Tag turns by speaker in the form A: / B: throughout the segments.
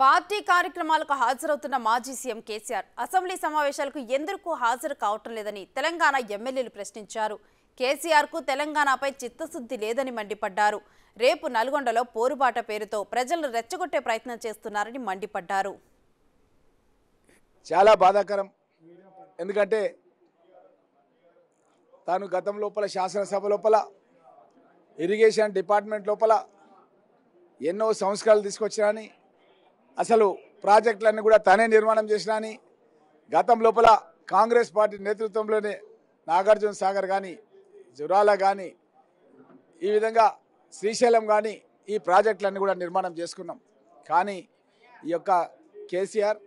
A: Party కార్యక్రమాలకు హాజరవుతున్న మాజీ CM KCR assembly సమావేశాలకు ఎందుకు హాజరు కావటం లేదని తెలంగాణ ఎమ్మెల్యేలు ప్రశ్నించారు. కేసీఆర్కు తెలంగాణపై చిత్తశుద్ధి లేదని మండిపడ్డారు. రేపు నల్గొండలో పోరుబాట పేరుతో ప్రజలను రెచ్చగొట్టే ప్రయత్నం చేస్తున్నారని మండిపడ్డారు.
B: చాలా బాధాకరం. ఎందుకంటే తాను గతం లోపల శాసనసభ లోపల ఇరిగేషన్ డిపార్ట్మెంట్ లోపల ఎన్నో సంస్కరణలు తీసుకొచ్చినాని, అసలు ప్రాజెక్టులన్నీ కూడా తానే నిర్మాణం చేసినాని, గతం లోపల కాంగ్రెస్ పార్టీ నేతృత్వంలోనే నాగార్జున సాగర్ కానీ, జురాల కానీ, ఈ విధంగా శ్రీశైలం కానీ ఈ ప్రాజెక్టులన్నీ కూడా నిర్మాణం చేసుకున్నాం. కానీ ఈ యొక్క కేసీఆర్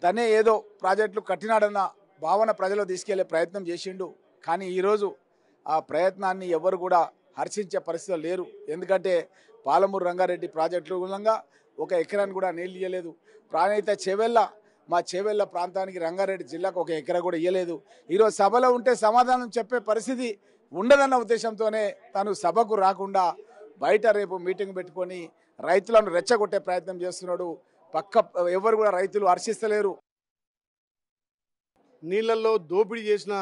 B: తనే ఏదో ప్రాజెక్టులు కట్టినాడన్న భావన ప్రజలు తీసుకెళ్లే ప్రయత్నం చేసిండు. కానీ ఈరోజు ఆ ప్రయత్నాన్ని ఎవరు కూడా హర్షించే పరిస్థితులు లేరు. ఎందుకంటే పాలమూరు రంగారెడ్డి ప్రాజెక్టులు మూలంగా ఒక ఎకరాన్ని కూడా నీళ్ళు ఇవ్వలేదు. ప్రాణహిత మా చేవెళ్ళ ప్రాంతానికి రంగారెడ్డి జిల్లాకు ఒక ఎకరా కూడా ఇవ్వలేదు. ఈరోజు సభలో ఉంటే సమాధానం చెప్పే పరిస్థితి ఉండదన్న ఉద్దేశంతోనే తను సభకు రాకుండా బయట రేపు మీటింగ్ పెట్టుకొని రైతులను రెచ్చగొట్టే ప్రయత్నం చేస్తున్నాడు. ఎవరు కూడా రైతులు హర్షిస్తలేరు.
C: నీళ్లలో దోపిడీ చేసిన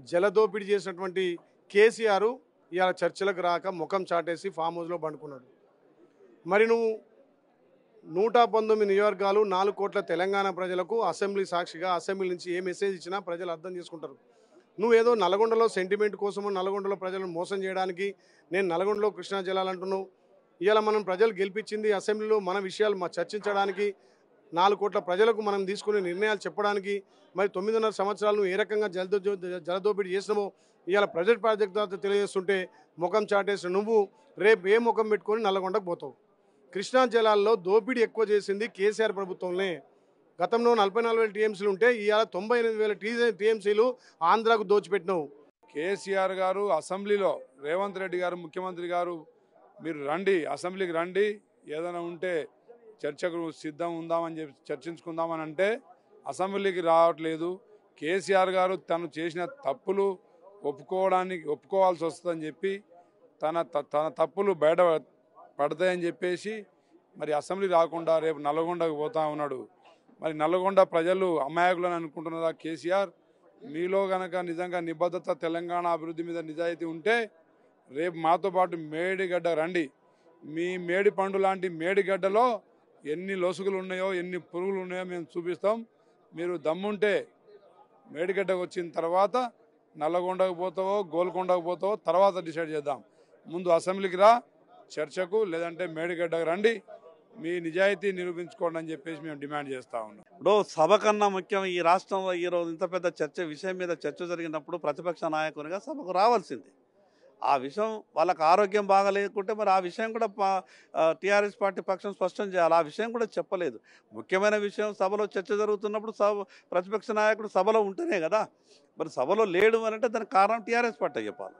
C: జలదోపిడీ చేసినటువంటి కేసీఆర్ ఇవాళ చర్చలకు రాక ముఖం చాటేసి ఫామ్ హౌస్లో పండుకున్నాడు. మరి నువ్వు 119 నియోజకవర్గాలు 4 కోట్ల తెలంగాణ ప్రజలకు అసెంబ్లీ సాక్షిగా అసెంబ్లీ నుంచి ఏ మెసేజ్ ఇచ్చినా ప్రజలు అర్థం చేసుకుంటారు. నువ్వేదో నల్గొండలో సెంటిమెంట్ కోసము నల్గొండలో ప్రజలను మోసం చేయడానికి నేను నల్గొండలో కృష్ణా జలాలు అంటున్నావు. ఇవాళ మనం ప్రజలు గెలిపించింది అసెంబ్లీలో మన విషయాలు చర్చించడానికి, 4 కోట్ల ప్రజలకు మనం తీసుకునే నిర్ణయాలు చెప్పడానికి. మరి 9.5 సంవత్సరాలు నువ్వు ఏ రకంగా జలదోపిడీ చేసినామో ఇవాళ ప్రాజెక్ట్ ద్వారా తెలియజేస్తుంటే ముఖం చాటేసిన నువ్వు రేపు ఏ ముఖం పెట్టుకొని నల్లగొండకు పోతావు? కృష్ణా జలాల్లో దోపిడీ ఎక్కువ చేసింది కేసీఆర్ ప్రభుత్వంలో. గతంలో 44,000 టీఎంసీలు ఉంటే ఇవాళ 98,000 టీఎంసీలు ఆంధ్రాకు దోచిపెట్టినావు.
D: కేసీఆర్ గారు అసెంబ్లీలో రేవంత్ రెడ్డి గారు ముఖ్యమంత్రి గారు మీరు రండి, అసెంబ్లీకి రండి, ఏదైనా ఉంటే చర్చకు సిద్ధం ఉందామని చెప్పి చర్చించుకుందామని అంటే అసెంబ్లీకి రావట్లేదు. కేసీఆర్ గారు తను చేసిన తప్పులు ఒప్పుకోవాల్సి వస్తుందని చెప్పి తన తప్పులు బయట పడతాయని చెప్పేసి మరి అసెంబ్లీ రాకుండా రేపు నల్గొండకు పోతా ఉన్నాడు. మరి నల్గొండ ప్రజలు అమాయకులని అనుకుంటున్నారా? కేసీఆర్ మీలో గనక నిజంగా నిబద్ధత, తెలంగాణ అభివృద్ధి మీద నిజాయితీ ఉంటే రేపు మాతో పాటు మేడిగడ్డ రండి. మీ మేడి పండు లాంటి మేడిగడ్డలో ఎన్ని లొసుగులు ఉన్నాయో, ఎన్ని పురుగులు ఉన్నాయో మేము చూపిస్తాం. మీరు దమ్ముంటే మేడిగడ్డకు వచ్చిన తర్వాత నల్లగొండకు పోతావో గోల్కొండకు పోతావో తర్వాత డిసైడ్ చేద్దాం. ముందు అసెంబ్లీకి రా చర్చకు, లేదంటే మేడిగడ్డకు రండి, మీ నిజాయితీ నిరూపించుకోండి అని చెప్పేసి మేము డిమాండ్ చేస్తూ ఉన్నాం.
E: ఇప్పుడు సభ కన్నా ముఖ్యం ఈ రాష్ట్రంలో ఈరోజు ఇంత పెద్ద విషయం మీద చర్చ జరిగినప్పుడు ప్రతిపక్ష నాయకునిగా సభకు రావాల్సింది. ఆ విషయం వాళ్ళకి ఆరోగ్యం బాగలేకుంటే మరి ఆ విషయం కూడా టీఆర్ఎస్ పార్టీ పక్షం స్పష్టం చేయాలి. ఆ విషయం కూడా చెప్పలేదు. ముఖ్యమైన విషయం సభలో చర్చ జరుగుతున్నప్పుడు ప్రతిపక్ష నాయకుడు సభలో ఉంటేనే కదా. మరి సభలో లేడు అని అంటే దానికి కారణం టీఆర్ఎస్ పార్టీ చెప్పాలి.